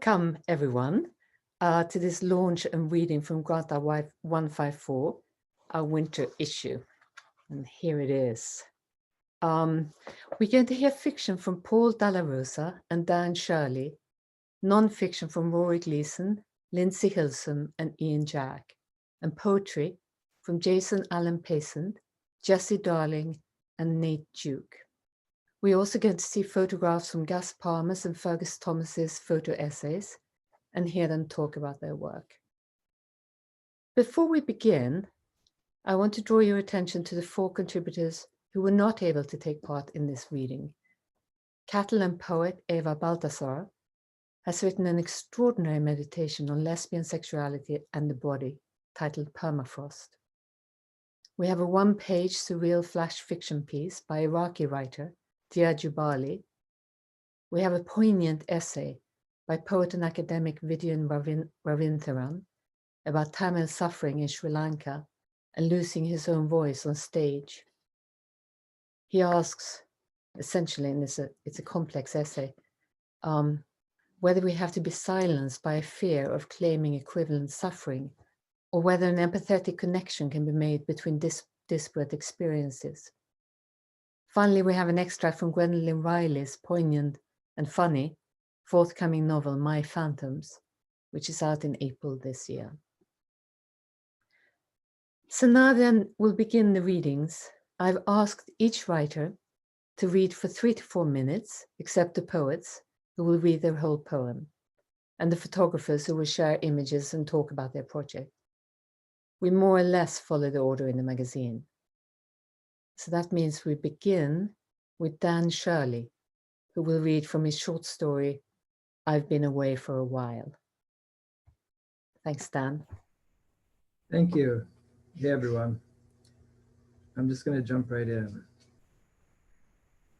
Welcome, everyone, to this launch and reading from Granta 154, our winter issue. And here it is. We're going to hear fiction from Paul Dalla Rosa and Dan Shurley, non-fiction from Rory Gleeson, Lindsay Hillson, and Ian Jack, and poetry from Jason Allen-Paisant, Jessie Darling, and Nate Duke. We're also going to see photographs from Gus Palmer's and Fergus Thomas's photo essays and hear them talk about their work. Before we begin, I want to draw your attention to the 4 contributors who were not able to take part in this reading. Catalan poet Eva Baltasar has written an extraordinary meditation on lesbian sexuality and the body titled Permafrost. We have a 1-page surreal flash fiction piece by Iraqi writer Dia Jubali. We have a poignant essay by poet and academic Vidyan Ravintharan about Tamil suffering in Sri Lanka and losing his own voice on stage. He asks, essentially, and it's a complex essay, whether we have to be silenced by a fear of claiming equivalent suffering, or whether an empathetic connection can be made between disparate experiences. Finally, we have an extract from Gwendolyn Riley's poignant and funny forthcoming novel, My Phantoms, which is out in April this year. So now then we'll begin the readings. I've asked each writer to read for 3 to 4 minutes, except the poets, who will read their whole poem, and the photographers who will share images and talk about their project. We more or less follow the order in the magazine. So that means we begin with Dan Shurley, who will read from his short story, I've Been Away for a While. Thanks, Dan. Thank you. Hey, everyone. I'm just going to jump right in.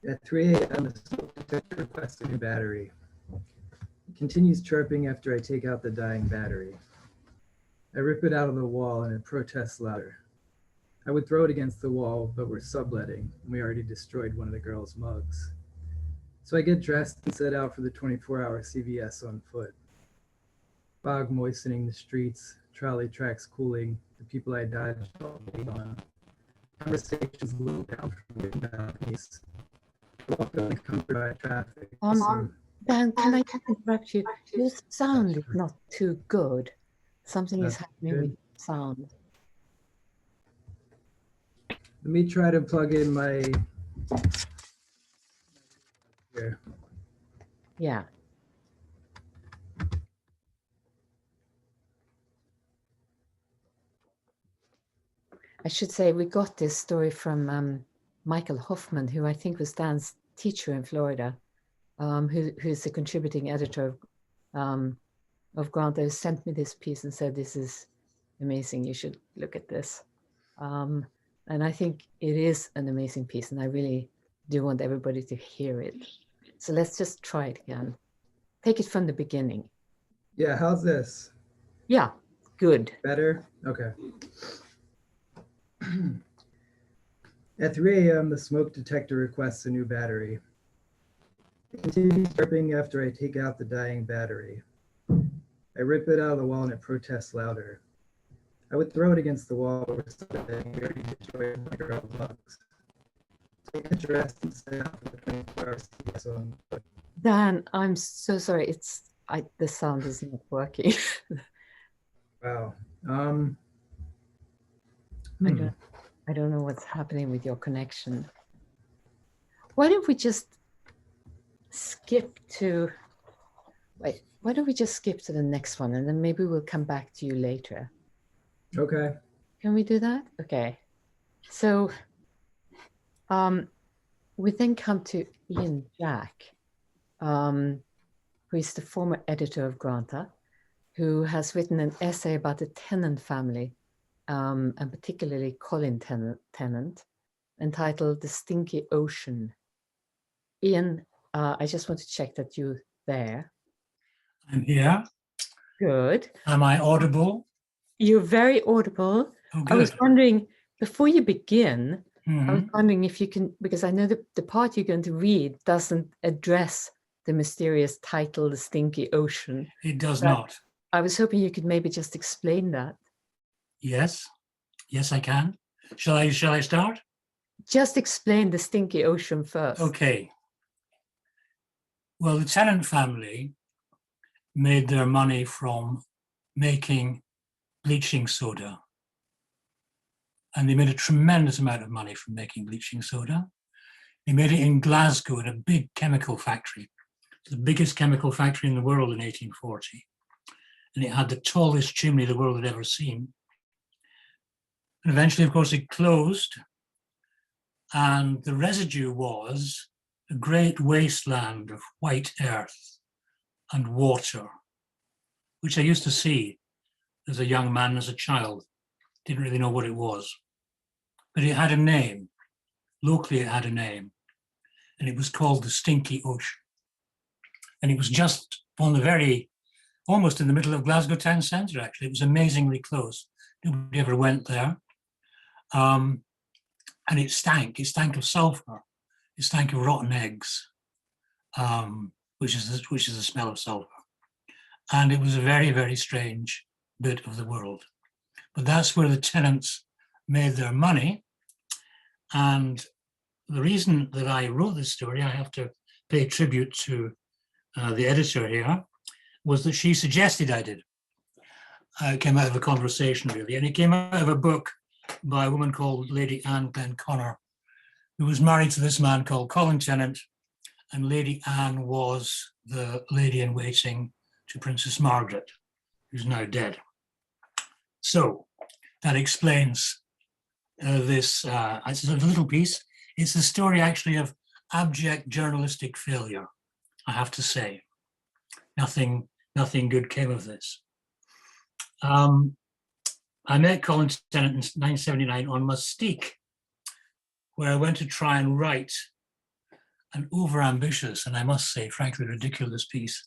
At 3 a.m., the smoke detector requests a new battery. It continues chirping after I take out the dying battery. I rip it out of the wall and it protests louder. I would throw it against the wall, but we're subletting, and we already destroyed one of the girls' mugs. So I get dressed and set out for the 24-hour CVS on foot. Fog moistening the streets, trolley tracks cooling, the people I dodged all day on. Conversations low down from wooden balconies. Walk uncomforted by traffic. Dan, can I interrupt you? Your sound is not too good. Something is happening with sound. Let me try to plug in my here. Yeah. I should say we got this story from Michael Hoffman, who I think was Dan's teacher in Florida, who's the contributing editor of Granta, who sent me this piece and said, this is amazing, you should look at this. And I think it is an amazing piece, and I really do want everybody to hear it. So let's just try it again. Take it from the beginning. Yeah, how's this? Yeah, good. Better? Okay. At 3 a.m., the smoke detector requests a new battery. It continues chirping after I take out the dying battery. I rip it out of the wall and it protests louder. I would throw it against the wall or something. We already destroyed my girl's mugs. So I get dressed and set out for the 24-hour CVS on foot. Dan, I'm so sorry. The sound is not working. Wow. I don't know what's happening with your connection. Why don't we just skip to, why don't we just skip to the next one, and then maybe we'll come back to you later. Okay. Can we do that? Okay. So we then come to Ian Jack, who is the former editor of Granta, who has written an essay about the Tennant family, and particularly Colin Tennant, entitled The Stinky Ocean. Ian, I just want to check that you're there. I'm here. Good. Am I audible? You're very audible. Oh, good. I was wondering, before you begin, I was Mm-hmm. wondering if you can, because I know that the part you're going to read doesn't address the mysterious title, The Stinky Ocean. It does But- not. I was hoping you could maybe just explain that. Yes, yes, I can. Shall I start? Just explain the Stinky Ocean first. Okay. Well, the Tennant family made their money from making bleaching soda. And they made a tremendous amount of money from making bleaching soda. They made it in Glasgow in a big chemical factory, the biggest chemical factory in the world in 1840. And it had the tallest chimney the world had ever seen. And eventually, of course, it closed. And the residue was a great wasteland of white earth and water, which I used to see as a young man, as a child. Didn't really know what it was. But it had a name. Locally, it had a name. And it was called the Stinky Ocean. And it was just on the very, almost in the middle of Glasgow town centre, actually. It was amazingly close. Nobody ever went there. And it stank of sulphur. It stank of rotten eggs, which is the smell of sulphur. And it was a very, very strange bit of the world. But that's where the Tennants made their money. And the reason that I wrote this story, I have to pay tribute to the editor here, was that she suggested I did. It came out of a conversation, really, and it came out of a book by a woman called Lady Anne Glenconnor, who was married to this man called Colin Tennant, and Lady Anne was the lady in waiting to Princess Margaret, who's now dead. So that explains this. It's a little piece. It's the story actually of abject journalistic failure, I have to say. Nothing good came of this. I met Colin Tennant in 1979 on Mustique, where I went to try and write an overambitious, and I must say, frankly, ridiculous piece,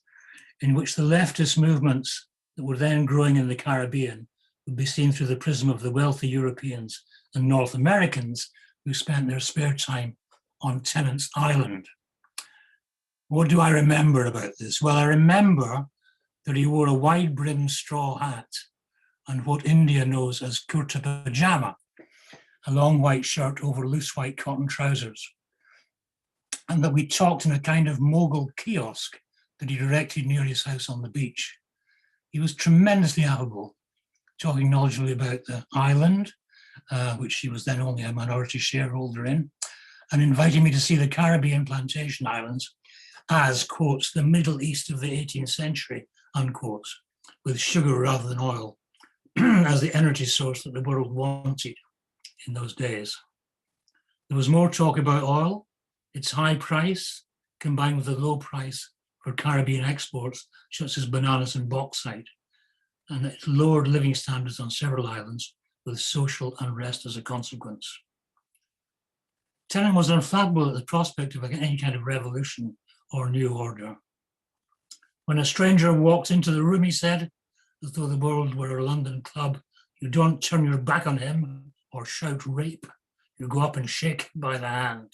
in which the leftist movements that were then growing in the Caribbean would be seen through the prism of the wealthy Europeans and North Americans who spent their spare time on Tennant's Island. What do I remember about this? Well, I remember that he wore a wide-brimmed straw hat and what India knows as kurta pajama, a long white shirt over loose white cotton trousers, and that we talked in a kind of mogul kiosk that he directed near his house on the beach. He was tremendously affable, talking knowledgeably about the island, which he was then only a minority shareholder in, and inviting me to see the Caribbean plantation islands as, quotes, the Middle East of the 18th century, unquotes, with sugar rather than oil as the energy source that the world wanted in those days. There was more talk about oil, its high price, combined with the low price for Caribbean exports, such as bananas and bauxite, and it lowered living standards on several islands with social unrest as a consequence. Tennant was unflappable at the prospect of any kind of revolution or new order. When a stranger walked into the room, he said, as though the world were a London club, you don't turn your back on him or shout rape. You go up and shake by the hand.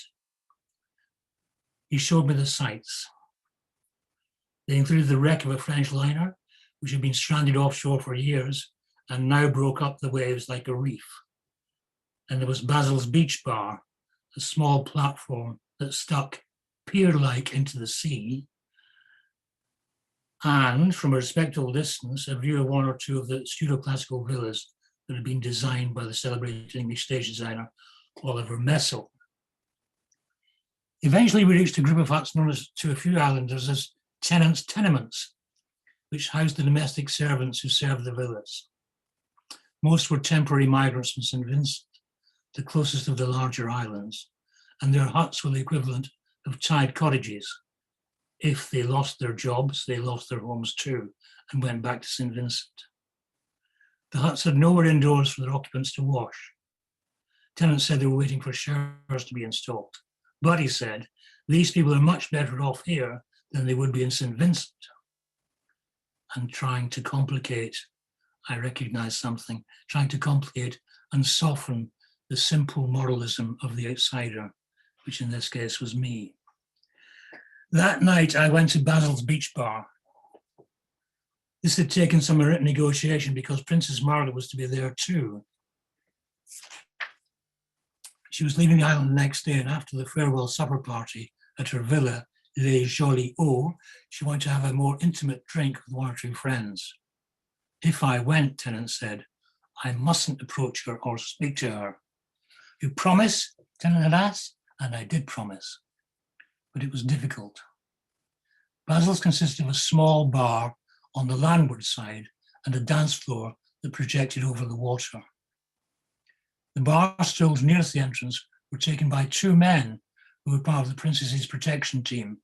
He showed me the sights. They included the wreck of a French liner, which had been stranded offshore for years and now broke up the waves like a reef. And there was Basil's Beach Bar, a small platform that stuck pier-like into the sea, and from a respectable distance, a view of one or two of the pseudo-classical villas that had been designed by the celebrated English stage designer Oliver Messel. Eventually, we reached a group of huts known to a few islanders as Tennant's tenements, which housed the domestic servants who served the villas. Most were temporary migrants from St. Vincent, the closest of the larger islands, and their huts were the equivalent of tied cottages. If they lost their jobs, they lost their homes too and went back to St. Vincent. The huts had nowhere indoors for their occupants to wash. Tennant said they were waiting for showers to be installed. But he said, these people are much better off here than they would be in St. Vincent. And trying to complicate, I recognize something, trying to complicate and soften the simple moralism of the outsider, which in this case was me. That night, I went to Basil's beach bar. This had taken some negotiation because Princess Margaret was to be there too. She was leaving the island the next day, and after the farewell supper party at her villa, Les Jolies Eaux, she wanted to have a more intimate drink with one or two friends. If I went, Tennant said, I mustn't approach her or speak to her. You promise? Tennant had asked, and I did promise. But it was difficult. Basil's consisted of a small bar on the landward side and a dance floor that projected over the water. The bar stools nearest the entrance were taken by two men who were part of the princess's protection team.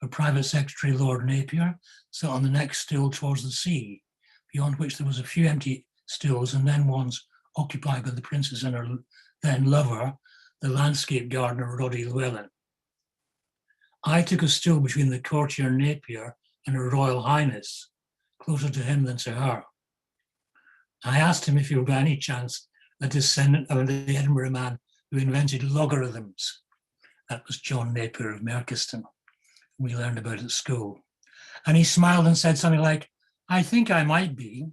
Her private secretary, Lord Napier, sat on the next stool towards the sea, beyond which there was a few empty stools and then ones occupied by the princess and her then lover, the landscape gardener, Rory Gleeson. I took a stool between the courtier Napier and Her Royal Highness, closer to him than to her. I asked him if he were by any chance a descendant of the Edinburgh man who invented logarithms. That was John Napier of Merchiston. We learned about it at school. And he smiled and said something like, I think I might be.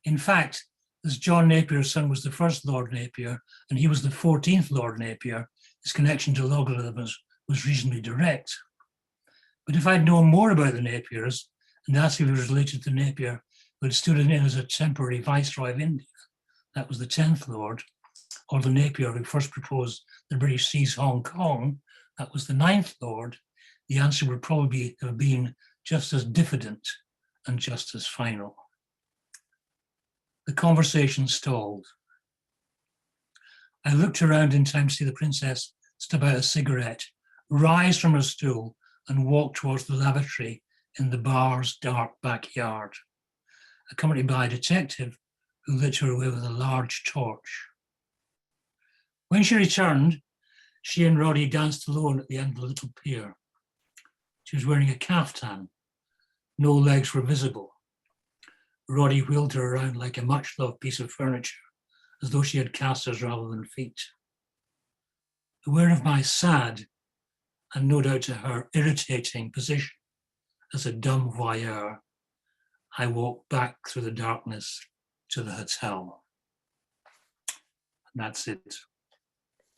In fact, as John Napier's son was the first Lord Napier and he was the 14th Lord Napier, his connection to logarithms was reasonably direct. But if I'd known more about the Napiers and asked if he was related to Napier, who had stood in as a temporary Viceroy of India, that was the 10th Lord, or the Napier who first proposed the British seize Hong Kong, that was the 9th Lord, the answer would probably have been just as diffident and just as final. The conversation stalled. I looked around in time to see the princess stub out a cigarette, rise from her stool and walk towards the lavatory in the bar's dark backyard, accompanied by a detective who lit her away with a large torch. When she returned, she and Roddy danced alone at the end of the little pier. She was wearing a caftan. No legs were visible. Roddy wheeled her around like a much-loved piece of furniture, as though she had casters rather than feet. Aware of my sad, and no doubt to her irritating position as a dumb voyeur, I walked back through the darkness to the hotel. And that's it.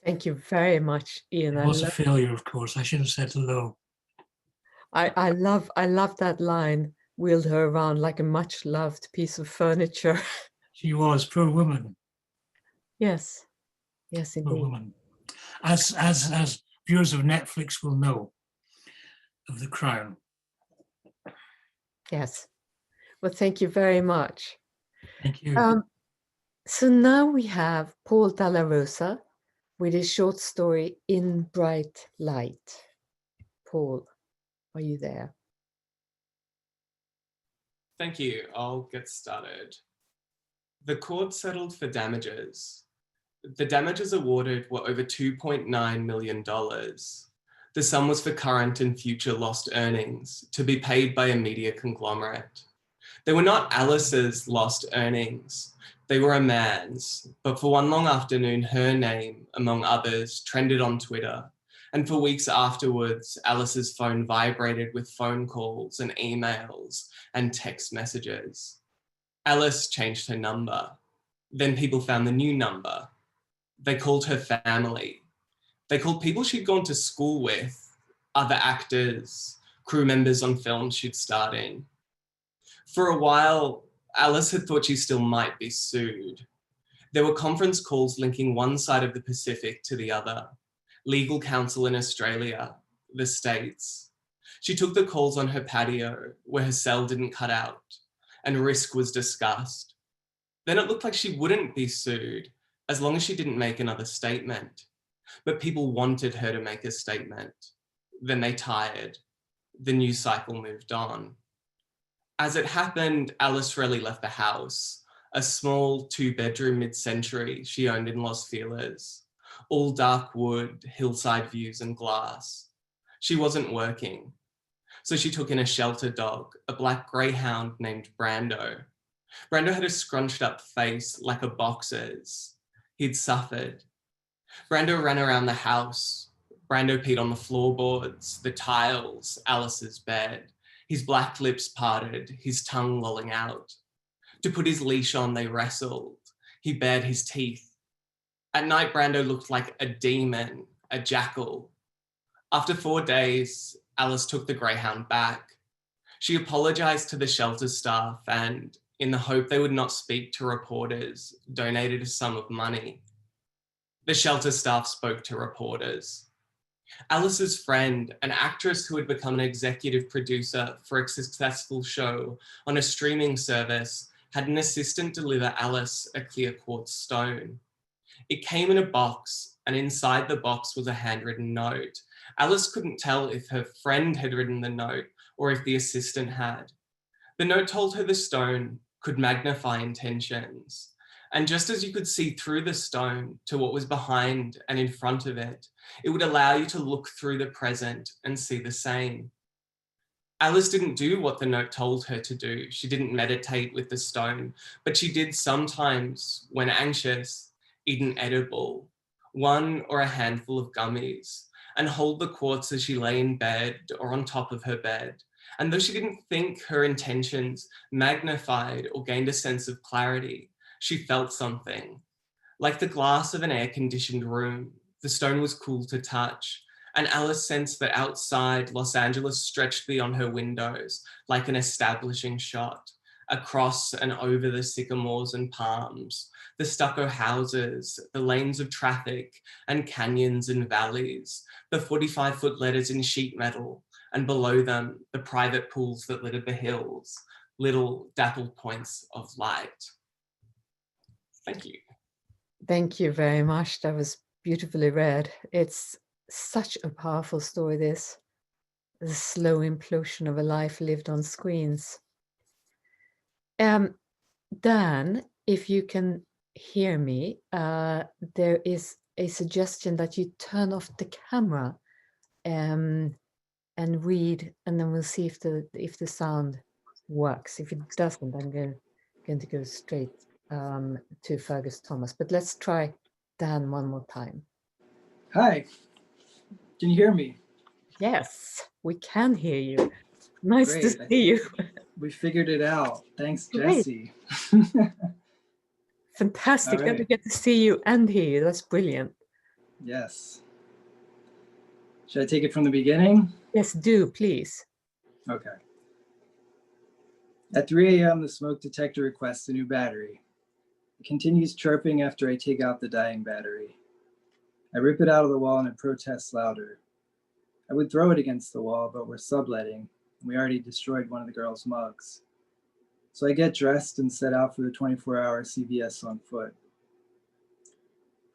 Thank you very much, Ian. It was a failure, of course. I should have said hello. I love that line, wheeled her around like a much loved piece of furniture. She was, poor woman. Yes, yes, Poor indeed. woman. As viewers of Netflix will know, of The Crown. Yes. Well, thank you very much. Thank you. So now we have Paul Dalla Rosa with his short story, In Bright Light. Paul, are you there? Thank you. I'll get started. The court settled for damages. The damages awarded were over $2.9 million. The sum was for current and future lost earnings to be paid by a media conglomerate. They were not Alice's lost earnings. They were a man's, but for one long afternoon, her name, among others, trended on Twitter. And for weeks afterwards, Alice's phone vibrated with phone calls and emails and text messages. Alice changed her number. Then people found the new number. They called her family. They called people she'd gone to school with, other actors, crew members on films she'd starred in. For a while, Alice had thought she still might be sued. There were conference calls linking one side of the Pacific to the other, legal counsel in Australia, the States. She took the calls on her patio where her cell didn't cut out, and risk was discussed. Then it looked like she wouldn't be sued as long as she didn't make another statement. But people wanted her to make a statement. Then they tired. The news cycle moved on. As it happened, Alice rarely left the house, a small 2-bedroom mid-century she owned in Los Feliz, all dark wood, hillside views and glass. She wasn't working. So she took in a shelter dog, a black greyhound named Brando. Brando had a scrunched up face like a boxer's. He'd suffered. Brando ran around the house, Brando peed on the floorboards, the tiles, Alice's bed, his black lips parted, his tongue lolling out. To put his leash on, they wrestled. He bared his teeth. At night, Brando looked like a demon, a jackal. After 4 days, Alice took the greyhound back. She apologized to the shelter staff and, in the hope they would not speak to reporters, donated a sum of money. The shelter staff spoke to reporters. Alice's friend, an actress who had become an executive producer for a successful show on a streaming service, had an assistant deliver Alice a clear quartz stone. It came in a box, and inside the box was a handwritten note. Alice couldn't tell if her friend had written the note or if the assistant had. The note told her the stone could magnify intentions. And just as you could see through the stone to what was behind and in front of it, it would allow you to look through the present and see the same. Alice didn't do what the note told her to do. She didn't meditate with the stone, but she did sometimes, when anxious, eat an edible, one or a handful of gummies, and hold the quartz as she lay in bed or on top of her bed. And though she didn't think her intentions magnified or gained a sense of clarity, she felt something. Like the glass of an air-conditioned room, the stone was cool to touch, and Alice sensed that outside Los Angeles stretched beyond her windows like an establishing shot, across and over the sycamores and palms, the stucco houses, the lanes of traffic and canyons and valleys, the 45-foot letters in sheet metal, and below them, the private pools that littered the hills, little dappled points of light. Thank you. Thank you very much. That was beautifully read. It's such a powerful story, this. The slow implosion of a life lived on screens. Dan, if you can hear me, there is a suggestion that you turn off the camera and read, and then we'll see if the sound works. If it doesn't, I'm going to go straight to Fergus Thomas. But let's try Dan one more time. Hi, can you hear me? Yes, we can hear you. Nice Great. to see you. We figured it out. Thanks, Great. Jesse. Fantastic. All Good to right. get to see you and hear you. That's brilliant. Yes. Should I take it from the beginning? Yes, do, please. Okay. At 3 a.m., the smoke detector requests a new battery. It continues chirping after I take out the dying battery. I rip it out of the wall and it protests louder. I would throw it against the wall, but we're subletting, and we already destroyed one of the girls' mugs. So I get dressed and set out for the 24-hour CVS on foot.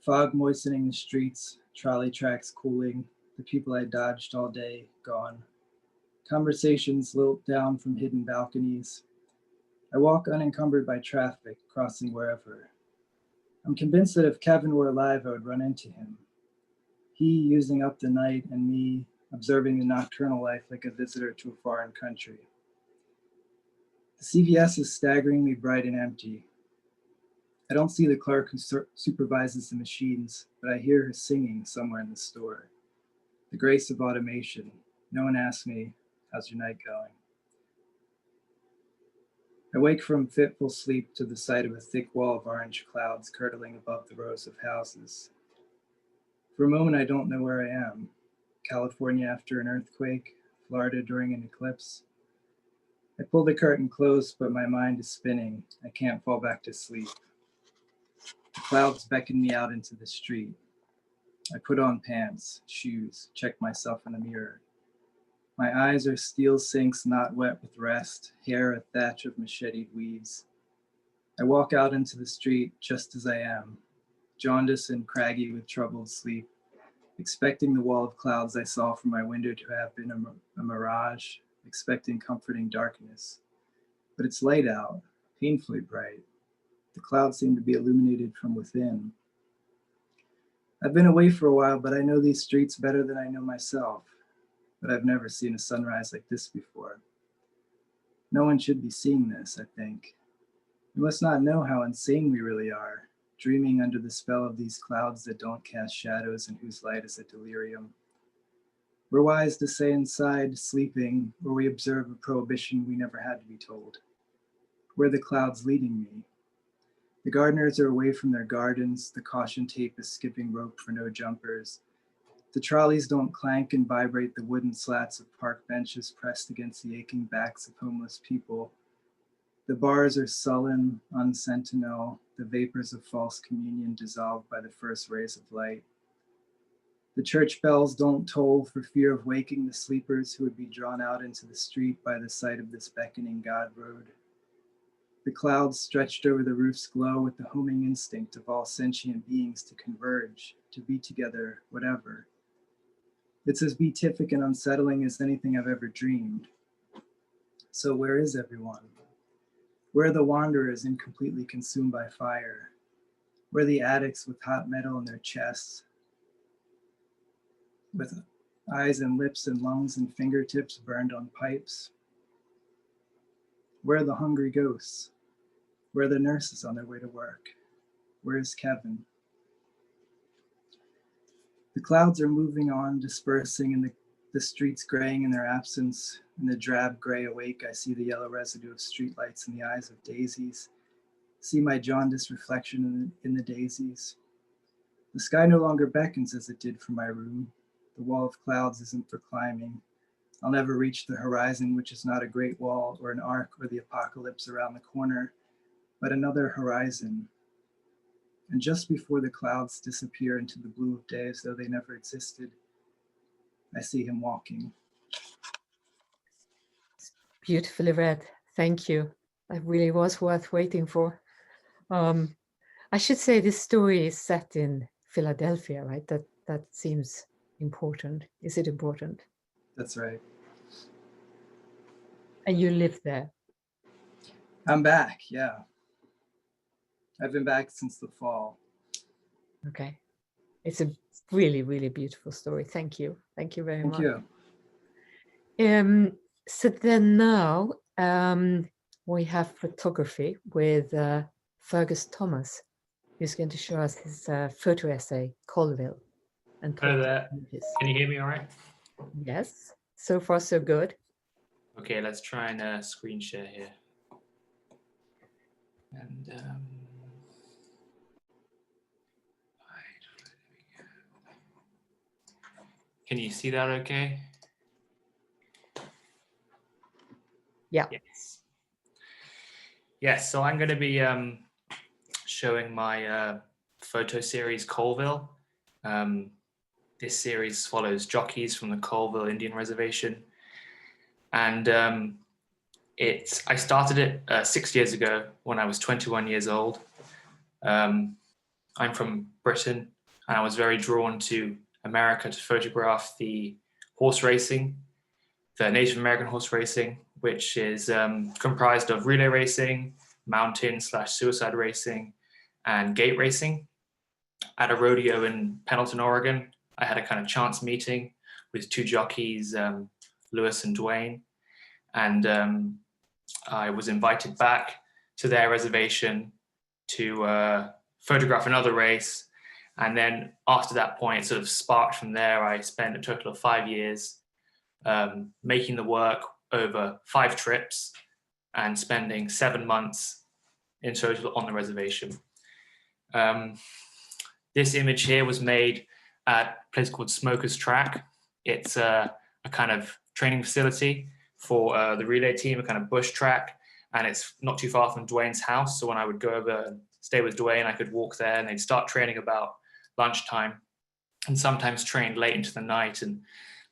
Fog moistening the streets, trolley tracks cooling, the people I dodged all day gone. Conversations lilt down from hidden balconies. I walk unencumbered by traffic, crossing wherever. I'm convinced that if Kevin were alive, I would run into him. He using up the night and me observing the nocturnal life like a visitor to a foreign country. The CVS is staggeringly bright and empty. I don't see the clerk who supervises the machines, but I hear her singing somewhere in the store. The grace of automation. No one asks me, how's your night going? I wake from fitful sleep to the sight of a thick wall of orange clouds curdling above the rows of houses. For a moment, I don't know where I am. California after an earthquake, Florida during an eclipse. I pull the curtain close, but my mind is spinning. I can't fall back to sleep. The clouds beckon me out into the street. I put on pants, shoes, check myself in the mirror. My eyes are steel sinks not wet with rest, hair a thatch of macheted weeds. I walk out into the street just as I am, jaundiced and craggy with troubled sleep, expecting the wall of clouds I saw from my window to have been a mirage, expecting comforting darkness. But it's light out, painfully bright. The clouds seem to be illuminated from within. I've been away for a while, but I know these streets better than I know myself. But I've never seen a sunrise like this before. No one should be seeing this, I think. We must not know how insane we really are, dreaming under the spell of these clouds that don't cast shadows and whose light is a delirium, We're wise to say inside, sleeping, where we observe a prohibition we never had to be told. Where the clouds leading me. The gardeners are away from their gardens, the caution tape is skipping rope for no jumpers. The trolleys don't clank and vibrate the wooden slats of park benches pressed against the aching backs of homeless people. The bars are sullen, unsentinel, the vapors of false communion dissolved by the first rays of light. The church bells don't toll for fear of waking the sleepers who would be drawn out into the street by the sight of this beckoning God road. The clouds stretched over the roofs glow with the homing instinct of all sentient beings to converge, to be together, whatever. It's as beatific and unsettling as anything I've ever dreamed. So where is everyone? Where are the wanderers incompletely consumed by fire? Where are the addicts with hot metal in their chests? With eyes and lips and lungs and fingertips burned on pipes? Where are the hungry ghosts? Where are the nurses on their way to work? Where is Kevin? The clouds are moving on, dispersing, and the streets graying in their absence. In the drab gray awake, I see the yellow residue of streetlights in the eyes of daisies. See my jaundiced reflection in the daisies. The sky no longer beckons as it did from my room. The wall of clouds isn't for climbing. I'll never reach the horizon, which is not a great wall or an arc or the apocalypse around the corner, but another horizon. And just before the clouds disappear into the blue of day as though they never existed, I see him walking. Beautifully read. Thank you. That really was worth waiting for. I should say this story is set in Philadelphia, right? That seems important. Is it important? That's right. And you live there? I'm back, yeah. I've been back since the fall. Okay. It's a really, really beautiful story. Thank you. Thank you very much. Thank you. So then now we have photography with Fergus Thomas, who's going to show us his photo essay, Colville. And Hello there. Can you hear me all right? Yes. So far, so good. Okay, let's try and screen share here. And can you see that okay? Yeah. Yes. Yes, so I'm going to be showing my photo series Colville. This series follows jockeys from the Colville Indian Reservation. And I started it 6 years ago when I was 21 years old. I'm from Britain, and I was very drawn to America to photograph the horse racing, the Native American horse racing, which is comprised of relay racing, mountain/suicide racing, and gate racing. At a rodeo in Pendleton, Oregon, I had a kind of chance meeting with two jockeys, Lewis and Dwayne, and I was invited back to their reservation to photograph another race. And then after that point, sort of sparked from there. I spent a total of 5 years making the work over 5 trips and spending 7 months in total on the reservation. This image here was made at a place called Smoker's Track. It's a kind of training facility for the relay team, a kind of bush track, and it's not too far from Dwayne's house. So when I would go over and stay with Dwayne, I could walk there, and they'd start training about lunchtime and sometimes train late into the night. And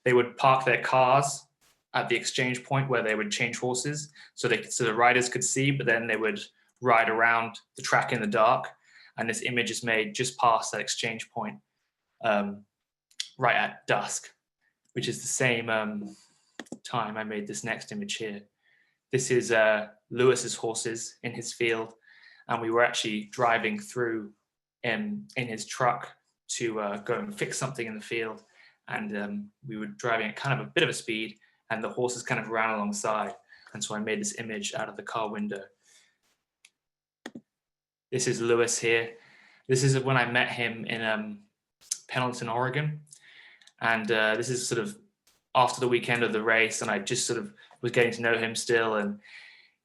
they would park their cars at the exchange point where they would change horses so the riders could see, but then they would ride around the track in the dark. And this image is made just past that exchange point, right at dusk, which is the same time I made this next image here. This is Lewis's horses in his field, and we were actually driving through in his truck to go and fix something in the field, and we were driving at kind of a bit of a speed, and the horses kind of ran alongside, and so I made this image out of the car window. This is Lewis here. This is when I met him in Pendleton, Oregon, and this is sort of after the weekend of the race, and I just sort of was getting to know him still. And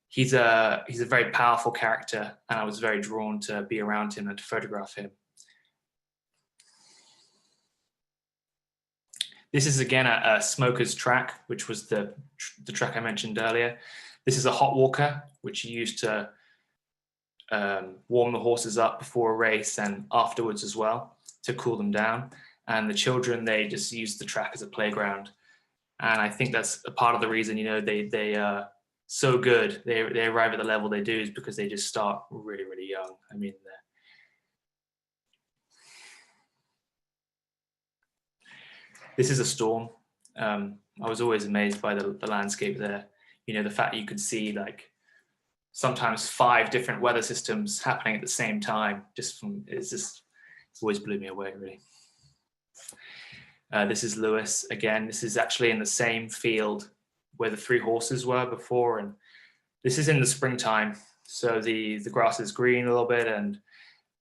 he's a very powerful character, and I was very drawn to be around him and to photograph him. This is again a smoker's track, which was the track I mentioned earlier. This is a hot walker, which you use to warm the horses up before a race and afterwards as well, to cool them down. And the children, they just use the track as a playground. And I think that's a part of the reason, they are so good. They arrive at the level they do is because they just start really, really young. I mean, this is a storm. I was always amazed by the landscape there. The fact that you could see like sometimes 5 different weather systems happening at the same time, it's always blew me away, really. This is Lewis again. This is actually in the same field where the 3 horses were before, and this is in the springtime. So the grass is green a little bit, and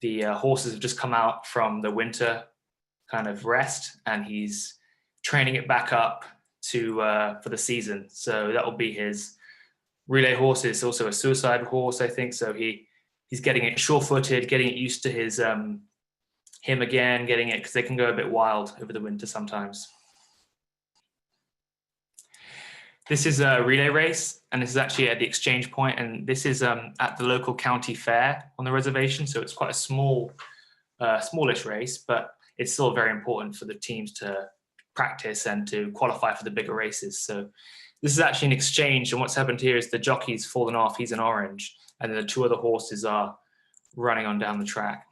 the horses have just come out from the winter kind of rest, and he's training it back up to for the season. So that will be his relay horse. Is also a suicide horse, I think. So he's getting it sure-footed, getting it used to his him again, getting it, because they can go a bit wild over the winter sometimes. This is a relay race, and this is actually at the exchange point, and this is at the local county fair on the reservation. So it's quite a smallish race, but it's still very important for the teams to practice and to qualify for the bigger races. So this is actually an exchange, and what's happened here is the jockey's fallen off, he's in orange, and then the 2 other horses are running on down the track.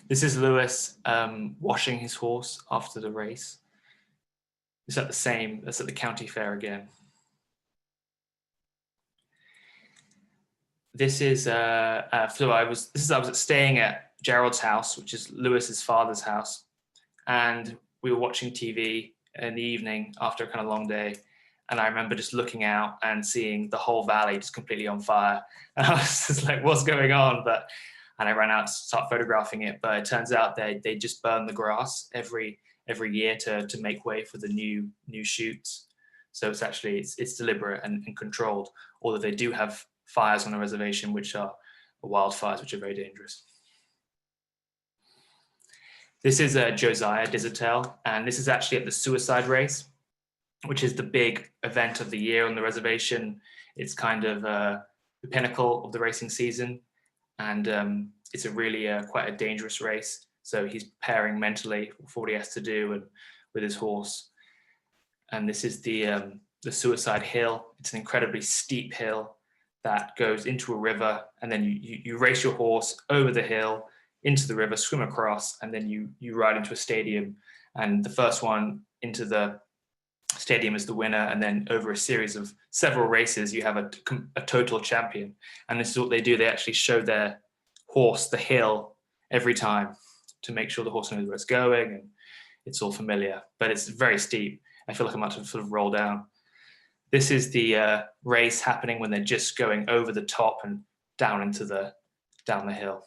This is Lewis washing his horse after the race. It's that's at the county fair again. This is I was staying at Gerald's house, which is Lewis's father's house, and we were watching TV in the evening after a kind of long day, and I remember just looking out and seeing the whole valley just completely on fire, and I was just like, what's going on? And I ran out to start photographing it, but it turns out they just burn the grass every year to make way for the new shoots. So it's deliberate and controlled, although they do have fires on the reservation, which are wildfires, which are very dangerous. This is Josiah Dizitel, and this is actually at the suicide race, which is the big event of the year on the reservation. It's kind of the pinnacle of the racing season, and it's a really quite a dangerous race. So he's preparing mentally for what he has to do and with his horse. And this is the suicide hill. It's an incredibly steep hill that goes into a river, and then you race your horse over the hill into the river, swim across, and then you ride into a stadium, and the first one into the stadium is the winner, and then over a series of several races you have a total champion. And this is what they do. They actually show their horse the hill every time to make sure the horse knows where it's going, and it's all familiar, but it's very steep. I feel like I'm about to sort of roll down. This is the race happening when they're just going over the top and down the hill.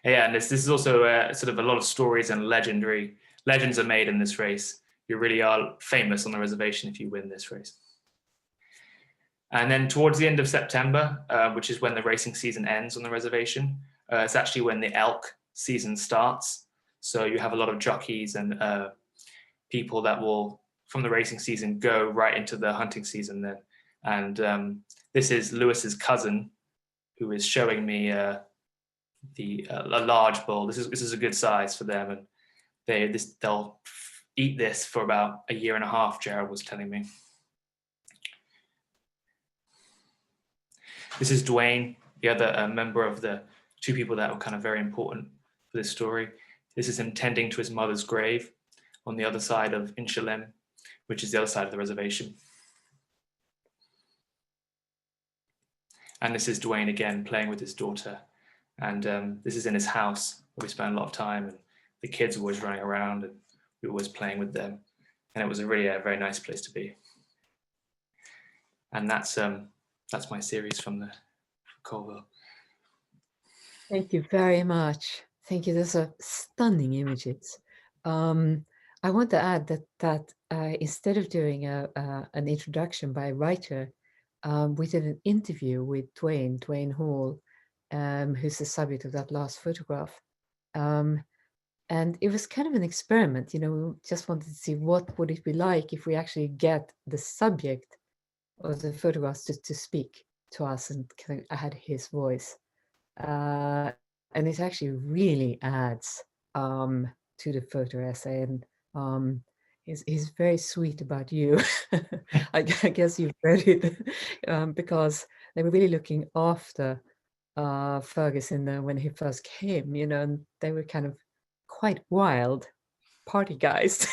Yeah, and this is also sort of a lot of stories and legends are made in this race. You really are famous on the reservation if you win this race. And then towards the end of September, which is when the racing season ends on the reservation, it's actually when the elk season starts. So you have a lot of jockeys and people that will, from the racing season, go right into the hunting season then. And this is Lewis's cousin, who is showing me a large bull. This is a good size for them, and they'll eat this for about a year and a half, Gerald was telling me. This is Dwayne, the other member of the 2 people that were kind of very important for this story. This is him tending to his mother's grave on the other side of Inchilem, which is the other side of the reservation. And this is Dwayne again playing with his daughter. And this is in his house where we spent a lot of time, and the kids were always running around and we were always playing with them. And it was a very nice place to be. And that's my series from Colville. Thank you very much. Thank you. Those are stunning images. I want to add that instead of doing an introduction by a writer, we did an interview with Dwayne Hall, who's the subject of that last photograph. And it was kind of an experiment, you know, we just wanted to see what would it be like if we actually get the subject of the photographs to speak to us and kind of add his voice. And it actually really adds to the photo essay, and he's very sweet about you. I guess you've read it, because they were really looking after Fergus when he first came, you know, and they were kind of quite wild party guys.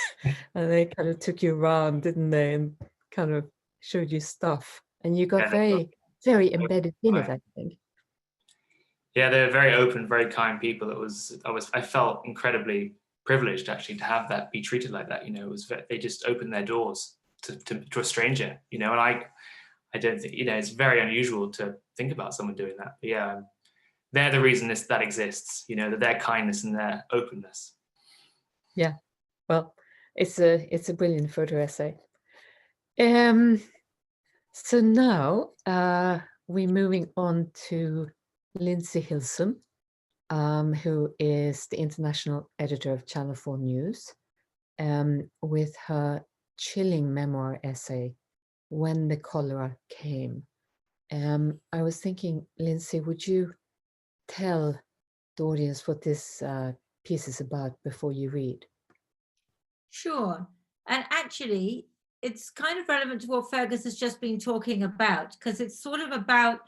And they kind of took you around, didn't they, and kind of showed you stuff, and you got Yeah, very embedded in it, I think. Yeah, they're very open, very kind people. I felt incredibly privileged actually to have that be treated like that. You know, they just opened their doors to a stranger. You know, and I don't think, you know, it's very unusual to think about someone doing that. But yeah, they're the reason that exists. You know, their kindness and their openness. Yeah, well, it's a brilliant photo essay. So now we're moving on to Lindsay Hillson, who is the international editor of Channel 4 News, with her chilling memoir essay, When the Cholera Came. I was thinking, Lindsay, would you tell the audience what this piece is about before you read? Sure. And actually, it's kind of relevant to what Fergus has just been talking about, because it's sort of about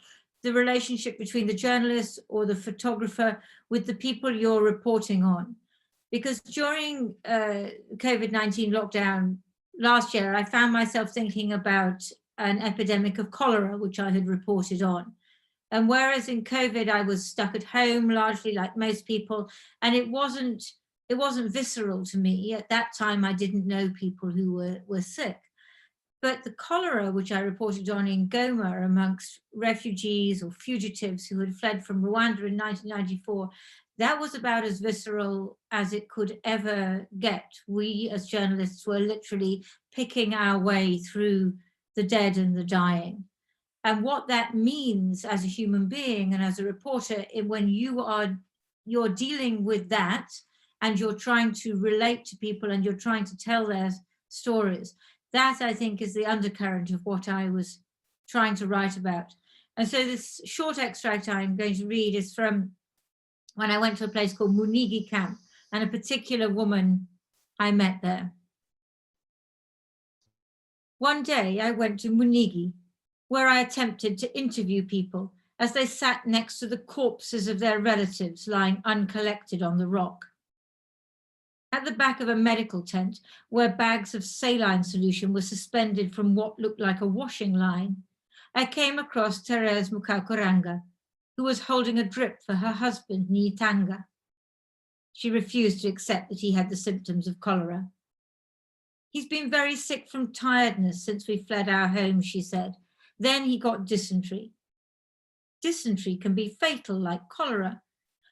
the relationship between the journalist or the photographer with the people you're reporting on. Because during COVID-19 lockdown last year, I found myself thinking about an epidemic of cholera, which I had reported on. And whereas in COVID, I was stuck at home, largely like most people, and it wasn't visceral to me. At that time, I didn't know people who were sick. But the cholera, which I reported on in Goma amongst refugees or fugitives who had fled from Rwanda in 1994, that was about as visceral as it could ever get. We as journalists were literally picking our way through the dead and the dying. And what that means as a human being and as a reporter, when you're dealing with that, and you're trying to relate to people and you're trying to tell their stories. That, I think, is the undercurrent of what I was trying to write about. And so this short extract I'm going to read is from when I went to a place called Munigi Camp, and a particular woman I met there. One day I went to Munigi, where I attempted to interview people as they sat next to the corpses of their relatives lying uncollected on the rock. At the back of a medical tent, where bags of saline solution were suspended from what looked like a washing line, I came across Therese Mukaukuranga, who was holding a drip for her husband, Nitanga. She refused to accept that he had the symptoms of cholera. He's been very sick from tiredness since we fled our home, she said. Then he got dysentery. Dysentery can be fatal like cholera,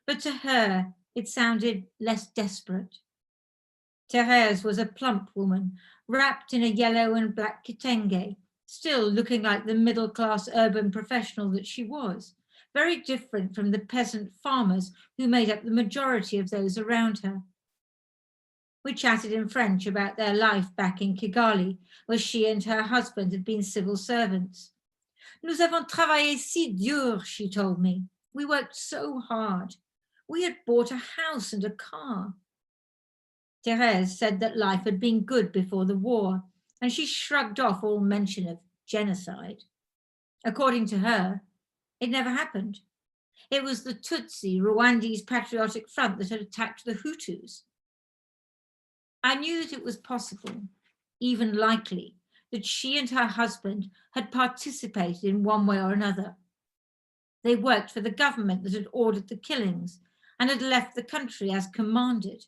but to her, it sounded less desperate. Therese was a plump woman, wrapped in a yellow and black kitenge, still looking like the middle-class urban professional that she was, very different from the peasant farmers who made up the majority of those around her. We chatted in French about their life back in Kigali, where she and her husband had been civil servants. Nous avons travaillé si dur, she told me. We worked so hard. We had bought a house and a car. Therese said that life had been good before the war, and she shrugged off all mention of genocide. According to her, it never happened. It was the Tutsi, Rwandese Patriotic Front, that had attacked the Hutus. I knew that it was possible, even likely, that she and her husband had participated in one way or another. They worked for the government that had ordered the killings and had left the country as commanded.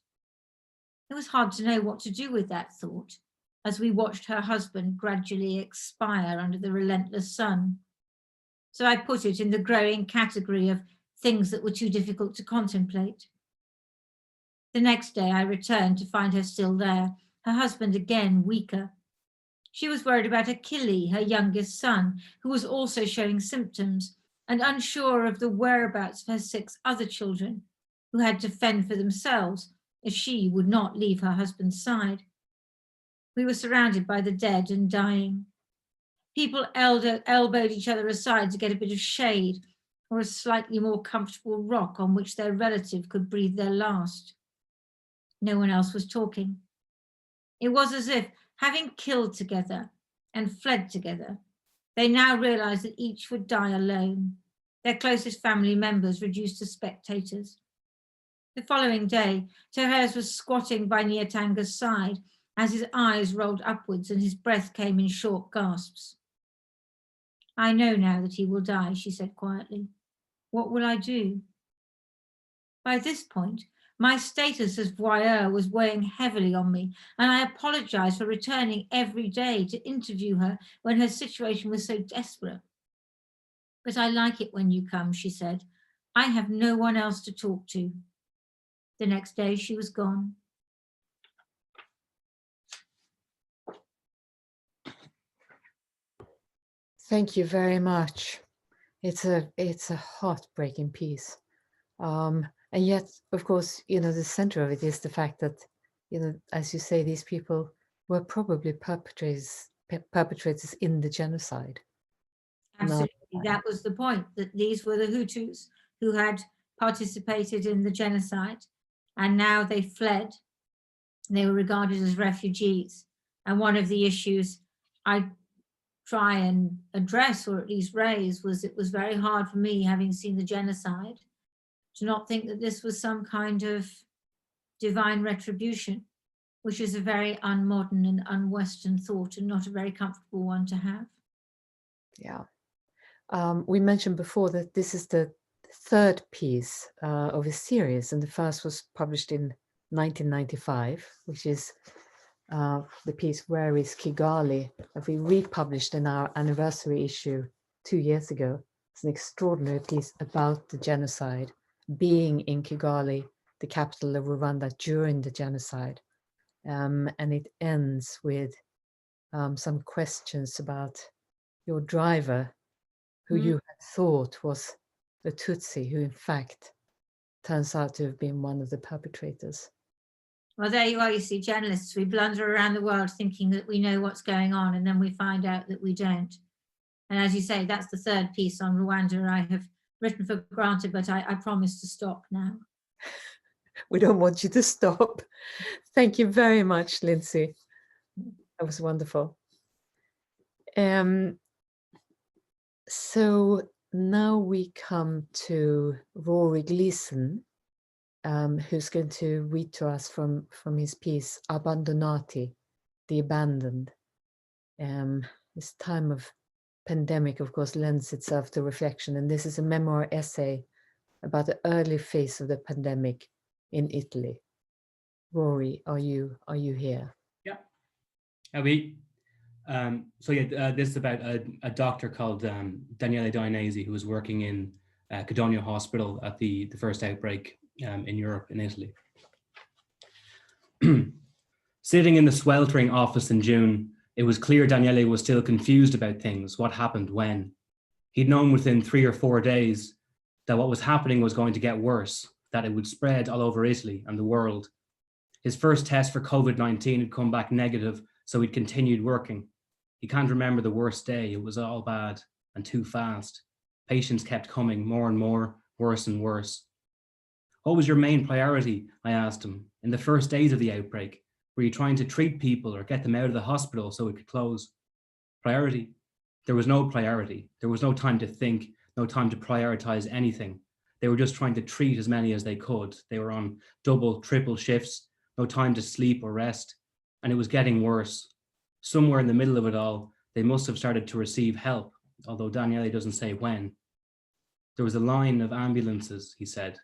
It was hard to know what to do with that thought as we watched her husband gradually expire under the relentless sun. So I put it in the growing category of things that were too difficult to contemplate. The next day I returned to find her still there, her husband again weaker. She was worried about Achille, her youngest son, who was also showing symptoms, and unsure of the whereabouts of her 6 other children, who had to fend for themselves if she would not leave her husband's side. We were surrounded by the dead and dying. People elbowed each other aside to get a bit of shade or a slightly more comfortable rock on which their relative could breathe their last. No one else was talking. It was as if, having killed together and fled together, they now realized that each would die alone, their closest family members reduced to spectators. The following day, Therese was squatting by Niatanga's side as his eyes rolled upwards and his breath came in short gasps. I know now that he will die, she said quietly. What will I do? By this point, my status as voyeur was weighing heavily on me, and I apologized for returning every day to interview her when her situation was so desperate. But I like it when you come, she said. I have no one else to talk to. The next day she was gone. Thank you very much. It's a heartbreaking piece. And yet, of course, the center of it is the fact that, as you say, these people were probably perpetrators in the genocide. Absolutely, that was the point, that these were the Hutus who had participated in the genocide, and now they fled. They were regarded as refugees. And one of the issues I try and address, or at least raise, was it was very hard for me, having seen the genocide, to not think that this was some kind of divine retribution, which is a very unmodern and un-Western thought and not a very comfortable one to have. Yeah. We mentioned before that this is the 3rd piece of a series, and the first was published in 1995, which is the piece Where is Kigali, that we republished in our anniversary issue 2 years ago. It's an extraordinary piece about the genocide, being in Kigali, the capital of Rwanda, during the genocide. And it ends with some questions about your driver, who you had thought was a Tutsi, who in fact turns out to have been one of the perpetrators. Well, there you are, you see, journalists, we blunder around the world thinking that we know what's going on, and then we find out that we don't. And as you say, that's the 3rd piece on Rwanda I have written for Granta, but I promise to stop now. We don't want you to stop. Thank you very much, Lindsay. That was wonderful. So now we come to Rory Gleeson, who's going to read to us from his piece, Abbandonati, The Abandoned. This time of pandemic, of course, lends itself to reflection, and this is a memoir essay about the early phase of the pandemic in Italy. Rory, are you here? Yeah. This is about a doctor called Daniele Dainese, who was working in Codogno Hospital at the first outbreak in Europe, in Italy. Sitting in the sweltering office in June, it was clear Daniele was still confused about things, what happened when. He'd known within 3 or 4 days that what was happening was going to get worse, that it would spread all over Italy and the world. His first test for COVID-19 had come back negative, so he'd continued working. He can't remember the worst day. It was all bad and too fast. Patients kept coming, more and more, worse and worse. What was your main priority? I asked him. In the first days of the outbreak, were you trying to treat people or get them out of the hospital so it could close? Priority? There was no priority. There was no time to think, no time to prioritize anything. They were just trying to treat as many as they could. They were on double, triple shifts, no time to sleep or rest, and it was getting worse. Somewhere in the middle of it all, they must have started to receive help, although Daniele doesn't say when. There was a line of ambulances, he said,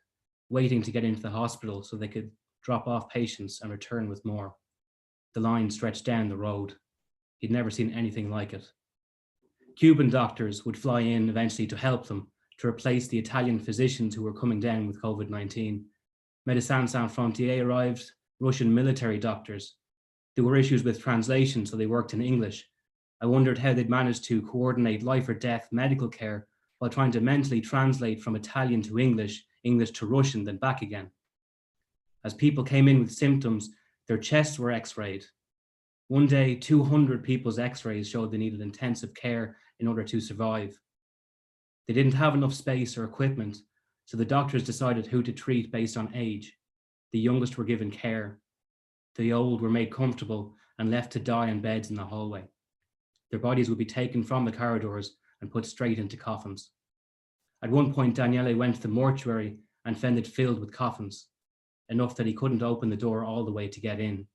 waiting to get into the hospital so they could drop off patients and return with more. The line stretched down the road. He'd never seen anything like it. Cuban doctors would fly in eventually to help them, to replace the Italian physicians who were coming down with COVID-19. Médecins Sans Frontières arrived, Russian military doctors. There were issues with translation, so they worked in English. I wondered how they'd managed to coordinate life or death medical care while trying to mentally translate from Italian to English, English to Russian, then back again. As people came in with symptoms, their chests were x-rayed. One day, 200 people's x-rays showed they needed intensive care in order to survive. They didn't have enough space or equipment, so the doctors decided who to treat based on age. The youngest were given care. The old were made comfortable and left to die in beds in the hallway. Their bodies would be taken from the corridors and put straight into coffins. At one point, Daniele went to the mortuary and found it filled with coffins, enough that he couldn't open the door all the way to get in,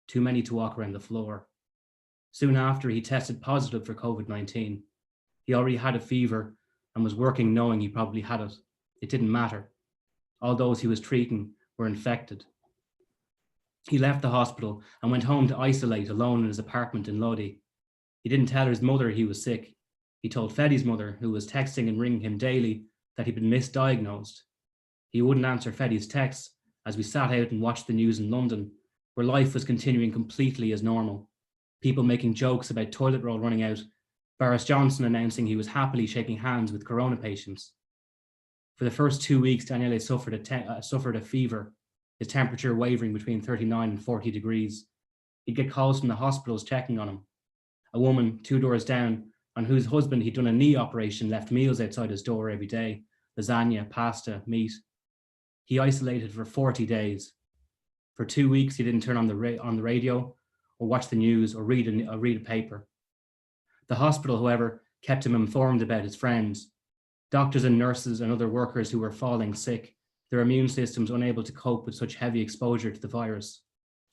too many to walk around the floor. Soon after, he tested positive for COVID-19. He already had a fever and was working knowing he probably had it. It didn't matter. All those he was treating were infected. He left the hospital and went home to isolate alone in his apartment in Lodi. He didn't tell his mother he was sick. He told Fedi's mother, who was texting and ringing him daily, that he'd been misdiagnosed. He wouldn't answer Fedi's texts as we sat out and watched the news in London, where life was continuing completely as normal. People making jokes about toilet roll running out, Boris Johnson announcing he was happily shaking hands with corona patients. For the first 2 weeks, Daniele suffered a fever, his temperature wavering between 39 and 40 degrees. He'd get calls from the hospitals checking on him. A woman 2 doors down, on whose husband he'd done a knee operation, left meals outside his door every day, lasagna, pasta, meat. He isolated for 40 days. For 2 weeks, he didn't turn on the radio or watch the news or read a paper. The hospital, however, kept him informed about his friends, doctors and nurses and other workers who were falling sick, their immune systems unable to cope with such heavy exposure to the virus.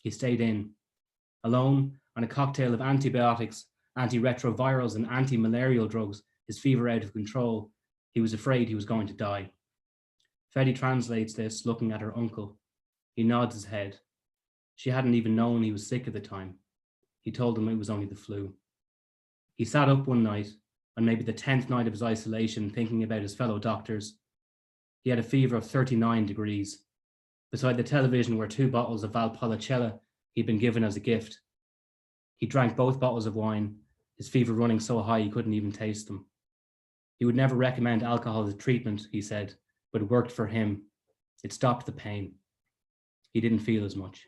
He stayed in, alone on a cocktail of antibiotics, antiretrovirals and anti-malarial drugs, his fever out of control. He was afraid he was going to die. Fedi translates this, looking at her uncle. He nods his head. She hadn't even known he was sick at the time. He told them it was only the flu. He sat up one night, on maybe the 10th night of his isolation, thinking about his fellow doctors. He had a fever of 39 degrees. Beside the television were 2 bottles of Valpolicella he'd been given as a gift. He drank both bottles of wine, his fever running so high he couldn't even taste them. He would never recommend alcohol as treatment, he said, but it worked for him. It stopped the pain. He didn't feel as much.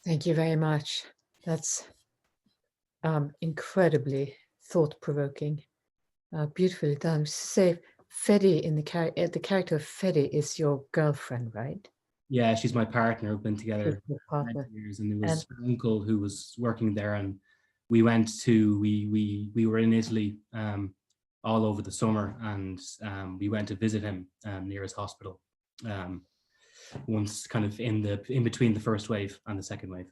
Thank you very much. That's incredibly thought-provoking, beautifully done. Say, Fedi in the character of Fedi is your girlfriend, right? Yeah, she's my partner. We've been She's together your for partner. years, and there was an uncle who was working there, and we went to we were in Italy all over the summer, and we went to visit him near his hospital once, kind of in between the first wave and the second wave.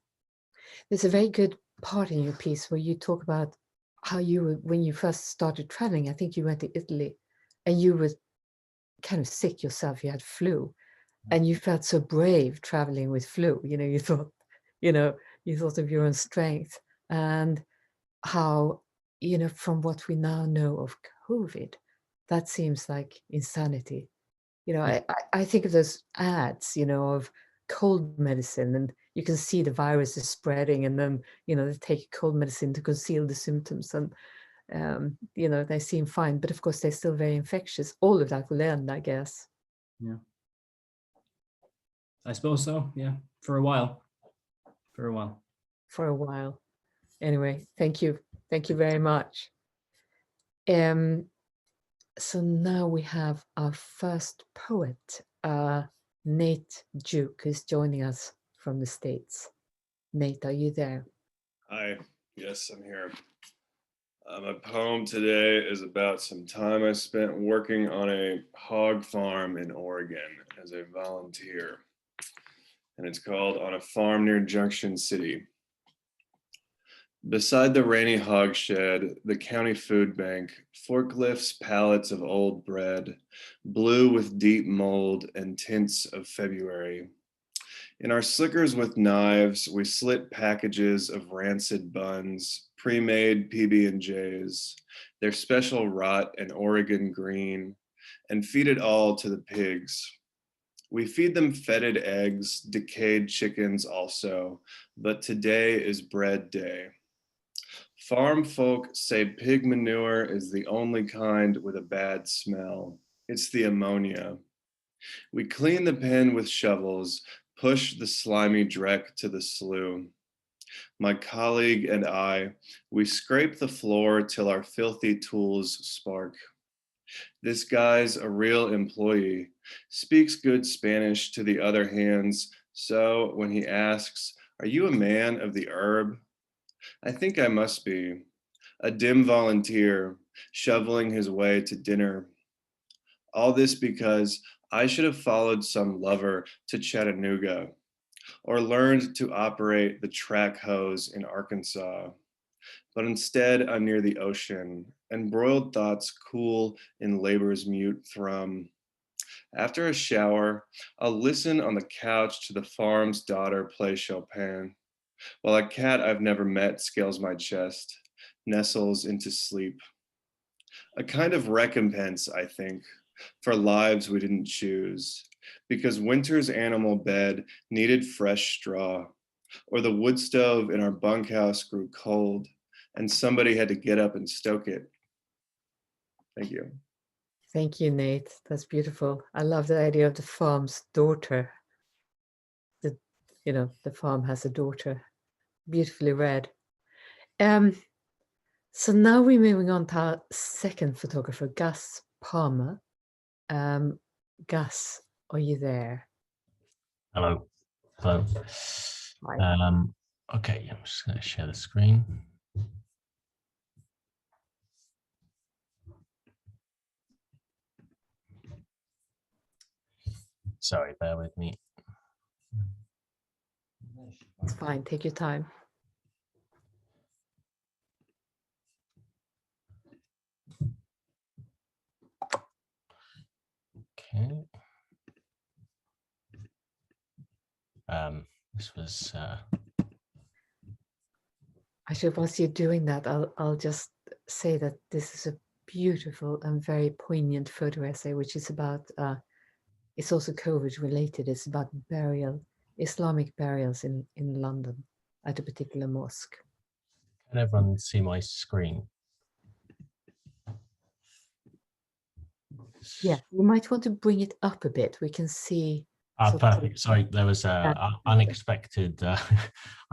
There's a very good part in your piece where you talk about how you were, when you first started traveling, I think you went to Italy and you were kind of sick yourself, you had flu, and you felt so brave traveling with flu. You thought of your own strength, and how, from what we now know of COVID, that seems like insanity. I think of those ads, of cold medicine, and you can see the virus is spreading, and then, they take cold medicine to conceal the symptoms, and, they seem fine, but of course they're still very infectious. All of that will end, I guess. Yeah. I suppose so, yeah, for a while. Anyway, thank you very much. So now we have our first poet, Nate Duke, who's joining us from the States. Nate, are you there? Hi, yes, I'm here. My poem today is about some time I spent working on a hog farm in Oregon as a volunteer. And it's called On a Farm Near Junction City. Beside the rainy hog shed, the county food bank, forklifts pallets of old bread, blue with deep mold and tints of February. In our slickers with knives, we slit packages of rancid buns, pre-made PB&Js, their special rot and Oregon green, and feed it all to the pigs. We feed them fetid eggs, decayed chickens also, but today is bread day. Farm folk say pig manure is the only kind with a bad smell. It's the ammonia. We clean the pen with shovels, push the slimy dreck to the slough. My colleague and I, we scrape the floor till our filthy tools spark. This guy's a real employee, speaks good Spanish to the other hands, so when he asks, "Are you a man of the herb?" I think I must be, a dim volunteer, shoveling his way to dinner. All this because I should have followed some lover to Chattanooga, or learned to operate the track hose in Arkansas. But instead, I'm near the ocean, and broiled thoughts cool in labor's mute thrum. After a shower, I'll listen on the couch to the farm's daughter play Chopin, while a cat I've never met scales my chest, nestles into sleep. A kind of recompense, I think, for lives we didn't choose, because winter's animal bed needed fresh straw, or the wood stove in our bunkhouse grew cold, and somebody had to get up and stoke it. Thank you. Thank you, Nate. That's beautiful. I love the idea of the farm's daughter. The farm has a daughter. Beautifully read. So now we're moving on to our second photographer, Gus Palmer. Gus, are you there? Hello. Hello. Hi. Okay, I'm just going to share the screen. Sorry, bear with me. It's fine. Take your time. Okay. This was. Actually, whilst you're doing that, I'll just say that this is a beautiful and very poignant photo essay, which is about. It's also COVID related. It's about Islamic burials in London at a particular mosque. Can everyone see my screen? Yeah, you might want to bring it up a bit. We can see. Perfect. Sorry, there was unexpected. I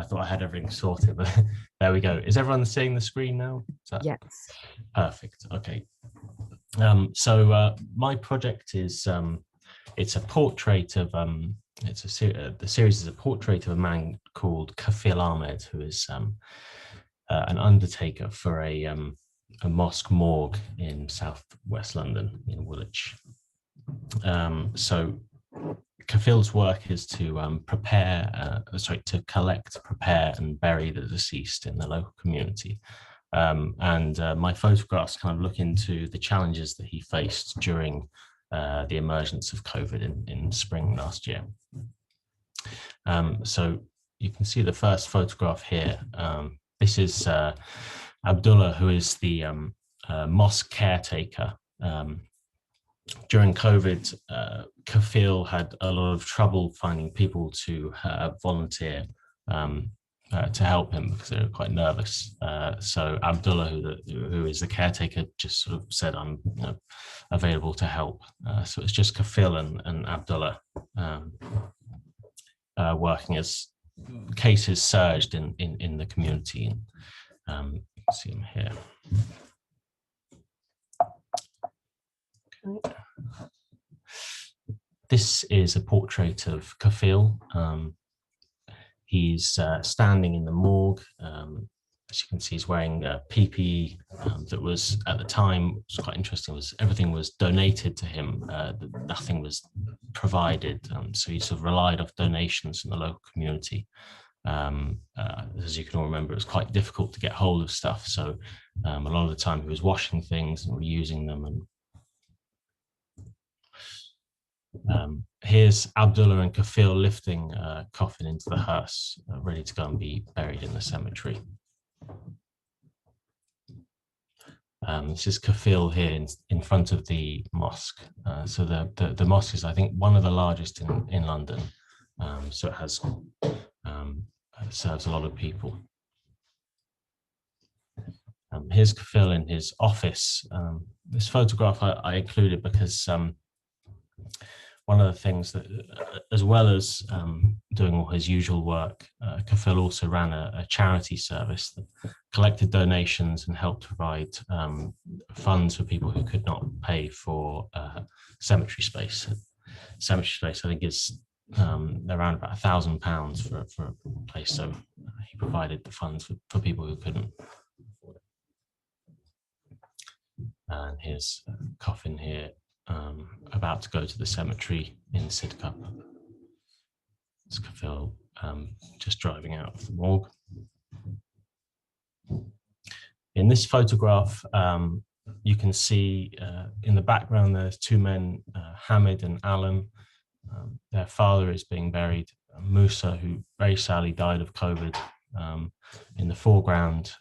thought I had everything sorted, but there we go. Is everyone seeing the screen now? Yes. Perfect. Okay. So my project is it's a portrait of the series is a portrait of a man called Kafil Ahmed, who is an undertaker for a mosque morgue in southwest London in Woolwich. So Kafil's work is to to collect, prepare, and bury the deceased in the local community. And my photographs kind of look into the challenges that he faced during the emergence of COVID in spring last year. So you can see the first photograph here. This is Abdullah, who is the mosque caretaker. During COVID, Kafil had a lot of trouble finding people to volunteer to help him because they were quite nervous. So Abdullah, who is the caretaker, just sort of said, "I'm available to help." So it's just Kafil and Abdullah working as cases surged in the community. And you can see him here. Okay. This is a portrait of Kafil. He's standing in the morgue. As you can see, he's wearing PPE that was, at the time, was quite interesting, was everything was donated to him. Nothing was provided. So he sort of relied off donations from the local community. As you can all remember, it was quite difficult to get hold of stuff. So a lot of the time he was washing things and reusing them. And here's Abdullah and Kafil lifting a coffin into the hearse, ready to go and be buried in the cemetery. This is Kafil here in front of the mosque. So the mosque is, I think, one of the largest in London. So it has serves a lot of people. Here's Kafil in his office. This photograph I included because one of the things that, as well as doing all his usual work, Kafil also ran a charity service that collected donations and helped provide funds for people who could not pay for cemetery space. Cemetery space, I think, is around about £1,000 for a place. So he provided the funds for people who couldn't afford it. And here's a coffin here, about to go to the cemetery in Sidcup. It's Kafil just driving out of the morgue. In this photograph, you can see in the background there's two men, Hamid and Alan. Their father is being buried, Musa, who very sadly died of COVID. In the foreground,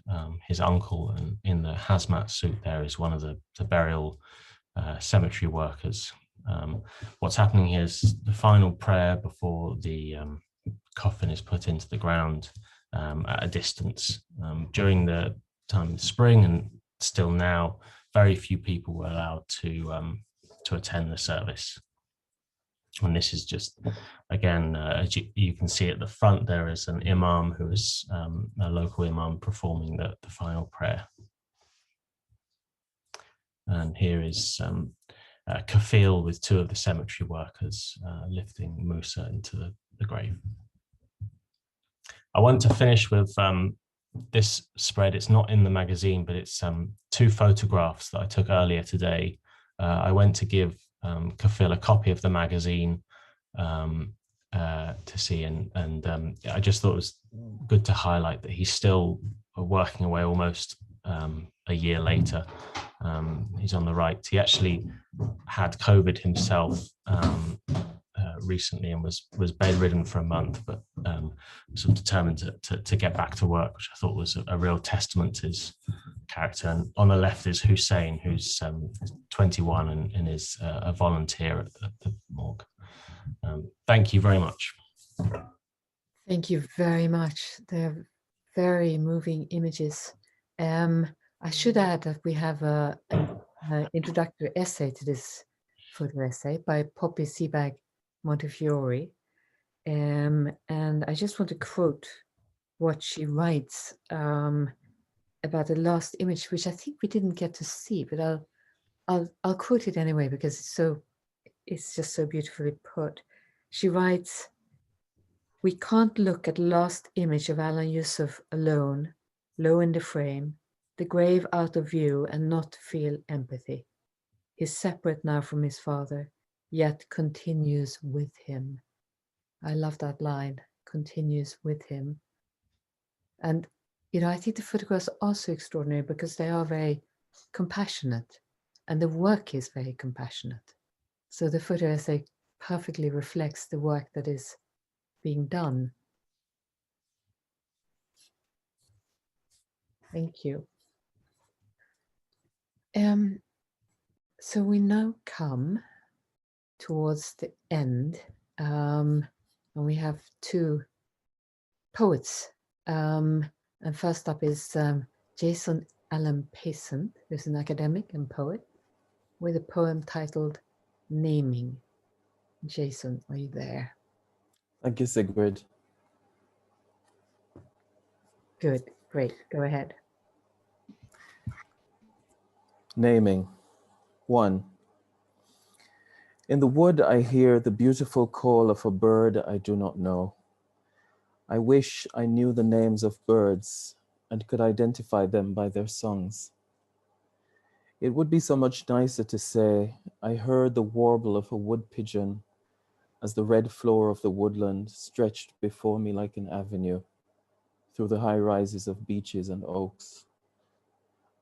his uncle, and in the hazmat suit there is one of the burial cemetery workers. What's happening here is the final prayer before the coffin is put into the ground at a distance. During the time of spring and still now, very few people were allowed to attend the service. And this is just, again, as you can see at the front, there is an imam who is a local imam performing the final prayer. And here is Kafil with two of the cemetery workers lifting Musa into the grave. I want to finish with this spread. It's not in the magazine, but it's two photographs that I took earlier today. I went to give Kafil a copy of the magazine to see, and I just thought it was good to highlight that he's still working away almost a year later. He's on the right. He actually had COVID himself recently and was bedridden for a month, but sort of determined to get back to work, which I thought was a real testament to his character. And on the left is Hussein, who's 21 and is a volunteer at the morgue. Thank you very much. Thank you very much. They're very moving images. I should add that we have an introductory essay to this photo essay by Poppy Sebag Montefiore. And I just want to quote what she writes about the last image, which I think we didn't get to see, but I'll quote it anyway because it's just so beautifully put. She writes, "We can't look at the last image of Alan Yusuf alone, low in the frame, the grave out of view, and not feel empathy. He's separate now from his father, yet continues with him." I love that line, continues with him. And, I think the photographs are also extraordinary because they are very compassionate and the work is very compassionate. So the photo essay perfectly reflects the work that is being done. Thank you. So we now come towards the end, and we have two poets. And first up is Jason Allen-Paisant, who's an academic and poet, with a poem titled Naming. Jason, are you there? Thank you, Sigrid. Good, great, go ahead. Naming. 1. In the wood I hear the beautiful call of a bird I do not know. I wish I knew the names of birds and could identify them by their songs. It would be so much nicer to say, I heard the warble of a wood pigeon as the red floor of the woodland stretched before me like an avenue through the high rises of beeches and oaks.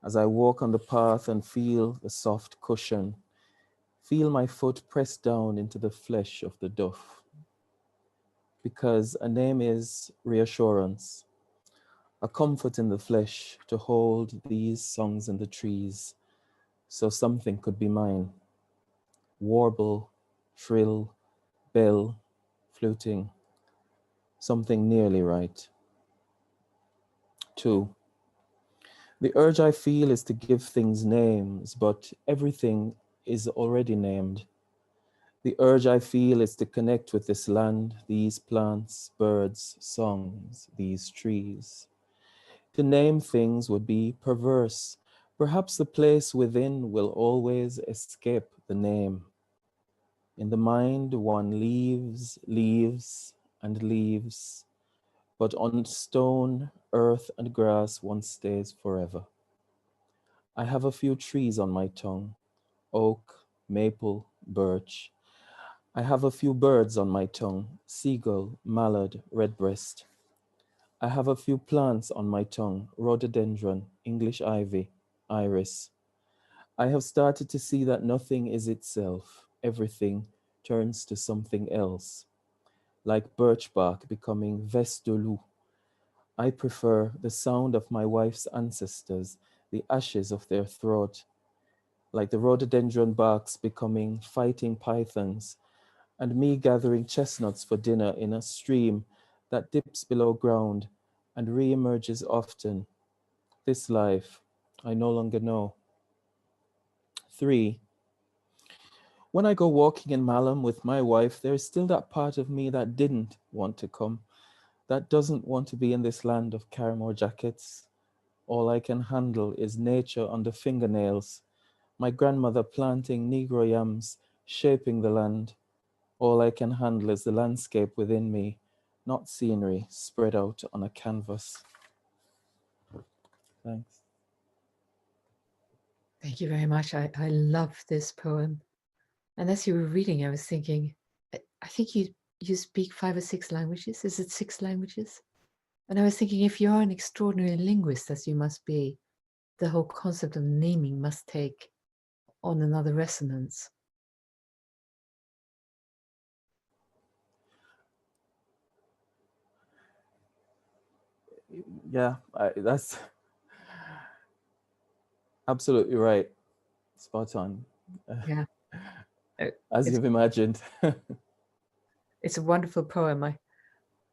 As I walk on the path and feel the soft cushion, feel my foot pressed down into the flesh of the duff. Because a name is reassurance, a comfort in the flesh to hold these songs in the trees, so something could be mine. Warble, shrill, bell, fluting, something nearly right. 2. The urge I feel is to give things names, but everything is already named. The urge I feel is to connect with this land, these plants, birds, songs, these trees. To name things would be perverse. Perhaps the place within will always escape the name. In the mind, one leaves, leaves, and leaves, but on stone, earth, and grass, one stays forever. I have a few trees on my tongue, oak, maple, birch. I have a few birds on my tongue, seagull, mallard, redbreast. I have a few plants on my tongue, rhododendron, English ivy, iris. I have started to see that nothing is itself. Everything turns to something else, like birch bark becoming veste de loup. I prefer the sound of my wife's ancestors, the ashes of their throat, like the rhododendron barks becoming fighting pythons, and me gathering chestnuts for dinner in a stream that dips below ground and reemerges often. This life I no longer know. 3. When I go walking in Malham with my wife, there is still that part of me that didn't want to come, that doesn't want to be in this land of Carrymore jackets. All I can handle is nature under fingernails, my grandmother planting Negro yams, shaping the land. All I can handle is the landscape within me, not scenery spread out on a canvas. Thanks. Thank you very much. I love this poem. And as you were reading, I was thinking, I think you speak 5 or 6 languages. Is it 6 languages? And I was thinking, if you're an extraordinary linguist, as you must be, the whole concept of naming must take on another resonance. Yeah, that's absolutely right. Spot on. Yeah. As you've imagined. It's a wonderful poem.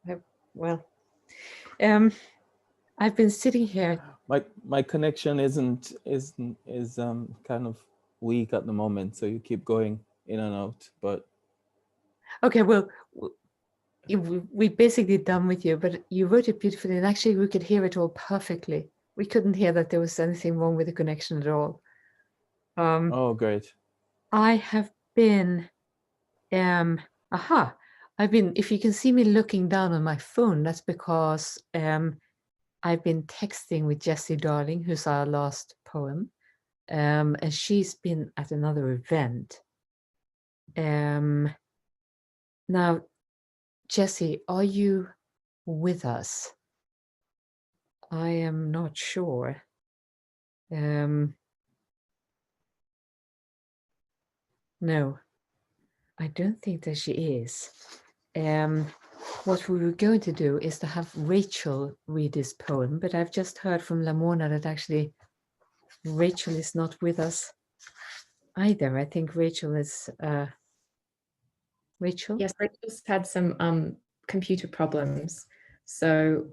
I've been sitting here. My connection is kind of weak at the moment, so you keep going in and out. But Okay, well, we basically done with you, but you wrote it beautifully, and actually we could hear it all perfectly. We couldn't hear that there was anything wrong with the connection at all. Oh, great. I have been, I've been, if you can see me looking down on my phone, that's because I've been texting with Jessie Darling, who's our last poem, and she's been at another event. Now, Jessie, are you with us? I am not sure. No, I don't think that she is. What we were going to do is to have Rachel read this poem, but I've just heard from Lamona that actually Rachel is not with us either. I think Rachel is, Rachel? Yes, Rachel's had some computer problems, so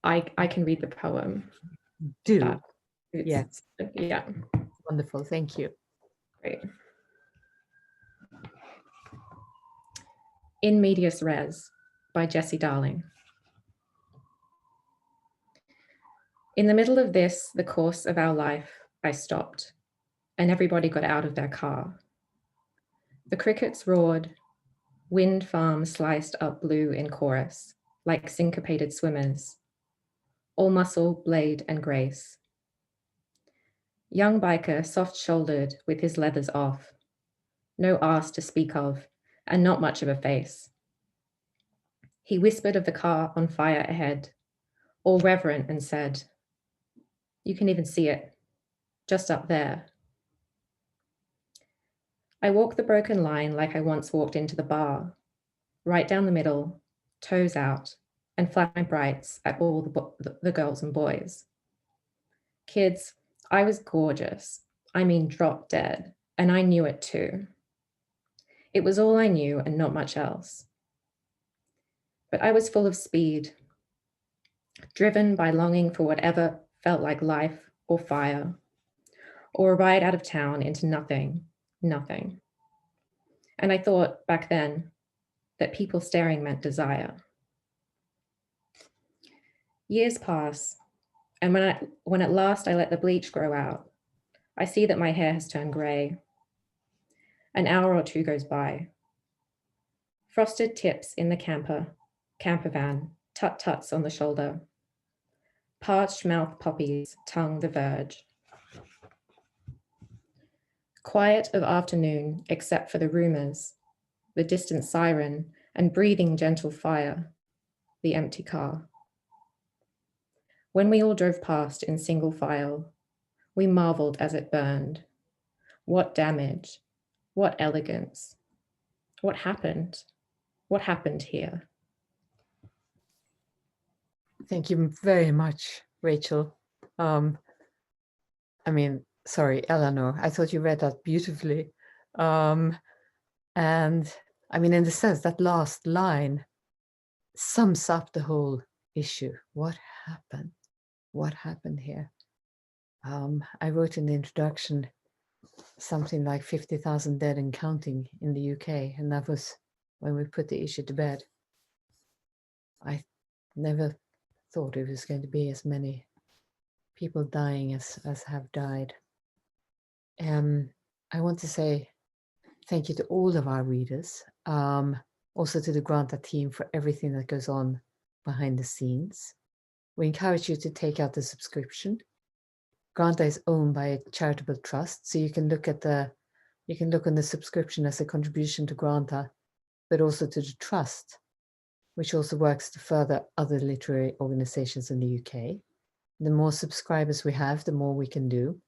I can read the poem. Do. Yes. Yeah. Wonderful, thank you. Great. In Medias Res by Jessie Darling. In the middle of this, the course of our life, I stopped, and everybody got out of their car. The crickets roared, wind farms sliced up blue in chorus, like syncopated swimmers, all muscle, blade, and grace. Young biker soft-shouldered with his leathers off, no arse to speak of, and not much of a face. He whispered of the car on fire ahead, all reverent, and said, "You can even see it, just up there." I walk the broken line like I once walked into the bar, right down the middle, toes out, and flash my brights at all the girls and boys. Kids, I was gorgeous. I mean, drop dead, and I knew it too. It was all I knew and not much else. But I was full of speed, driven by longing for whatever felt like life or fire, or a ride out of town into nothing. And I thought back then that people staring meant desire. Years pass, and when at last I let the bleach grow out, I see that my hair has turned gray. An hour or two goes by. Frosted tips in the camper van, tut-tuts on the shoulder. Parched mouth poppies tongue the verge. Quiet of afternoon, except for the rumors, the distant siren, and breathing gentle fire, the empty car. When we all drove past in single file, we marveled as it burned. What damage, what elegance, what happened? What happened here? Thank you very much, Rachel. Sorry, Eleanor, I thought you read that beautifully. And I mean, in the sense, that last line sums up the whole issue. What happened? What happened here? I wrote in the introduction something like 50,000 dead and counting in the UK, and that was when we put the issue to bed. I never thought it was going to be as many people dying as have died. I want to say thank you to all of our readers, also to the Granta team for everything that goes on behind the scenes. We encourage you to take out the subscription. Granta is owned by a charitable trust, so you can look on the subscription as a contribution to Granta, but also to the trust, which also works to further other literary organizations in the UK. The more subscribers we have, the more we can do.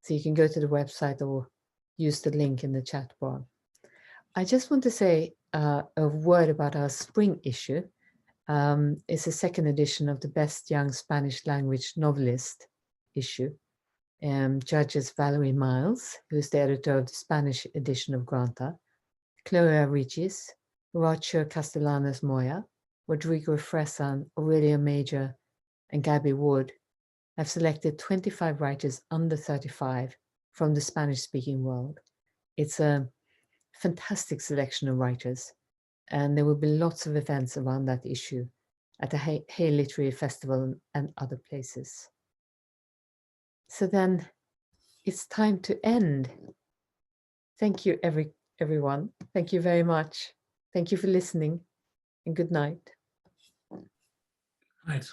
So you can go to the website or use the link in the chat bar. I just want to say a word about our spring issue. It's a second edition of the Best Young Spanish Language Novelist issue. Judges Valerie Miles, who is the editor of the Spanish edition of Granta, Chloe Regis, Roger Castellanos Moya, Rodrigo Fresan, Aurelia Major, and Gabby Wood have selected 25 writers under 35 from the Spanish-speaking world. It's a fantastic selection of writers, and there will be lots of events around that issue at the Hay Literary Festival and other places. So then it's time to end. Thank you, everyone. Thank you very much. Thank you for listening, and good night. Right.